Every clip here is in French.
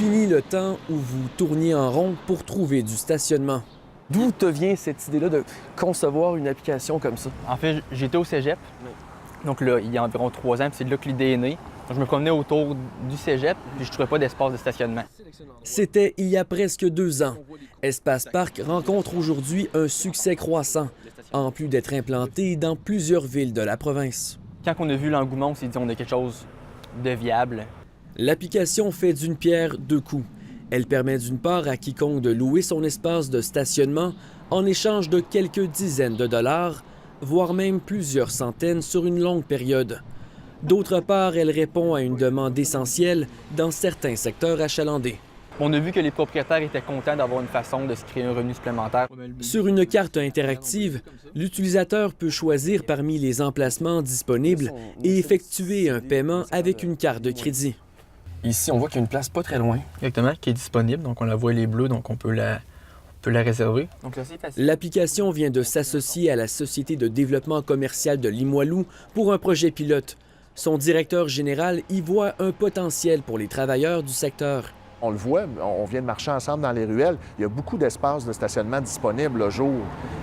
Fini le temps où vous tourniez en rond pour trouver du stationnement. D'où te vient cette idée-là de concevoir une application comme ça? En fait, j'étais au cégep. Donc là, il y a environ 3 ans, puis c'est là que l'idée est née. Donc, je me promenais autour du cégep, puis je ne trouvais pas d'espace de stationnement. C'était il y a presque 2 ans. Espace Parc rencontre aujourd'hui un succès croissant, en plus d'être implanté dans plusieurs villes de la province. Quand on a vu l'engouement, on s'est dit on a quelque chose de viable. L'application fait d'une pierre deux coups. Elle permet d'une part à quiconque de louer son espace de stationnement en échange de quelques dizaines de dollars, voire même plusieurs centaines sur une longue période. D'autre part, elle répond à une demande essentielle dans certains secteurs achalandés. On a vu que les propriétaires étaient contents d'avoir une façon de se créer un revenu supplémentaire. Sur une carte interactive, l'utilisateur peut choisir parmi les emplacements disponibles et effectuer un paiement avec une carte de crédit. Ici, on voit qu'il y a une place pas très loin. Exactement, qui est disponible. Donc on la voit, elle est bleue, donc on peut la réserver. Donc ça, c'est facile. L'application vient de s'associer à la Société de développement commercial de Limoilou pour un projet pilote. Son directeur général y voit un potentiel pour les travailleurs du secteur. On le voit, on vient de marcher ensemble dans les ruelles. Il y a beaucoup d'espaces de stationnement disponibles le jour.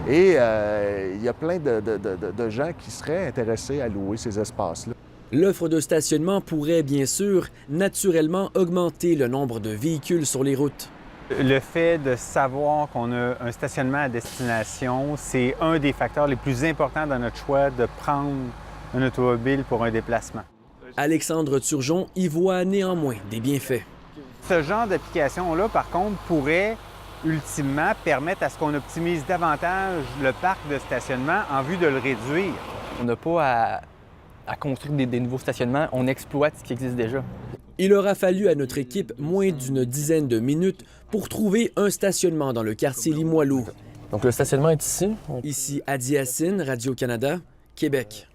Et il y a plein de gens qui seraient intéressés à louer ces espaces-là. L'offre de stationnement pourrait bien sûr naturellement augmenter le nombre de véhicules sur les routes. Le fait de savoir qu'on a un stationnement à destination, c'est un des facteurs les plus importants dans notre choix de prendre un automobile pour un déplacement. Alexandre Turgeon y voit néanmoins des bienfaits. Ce genre d'application-là, par contre, pourrait ultimement permettre à ce qu'on optimise davantage le parc de stationnement en vue de le réduire. On n'a pas à construire des nouveaux stationnements, on exploite ce qui existe déjà. Il aura fallu à notre équipe moins d'une dizaine de minutes pour trouver un stationnement dans le quartier Limoilou. Donc le stationnement est ici. Ici Adi Hassine, Radio-Canada, Québec.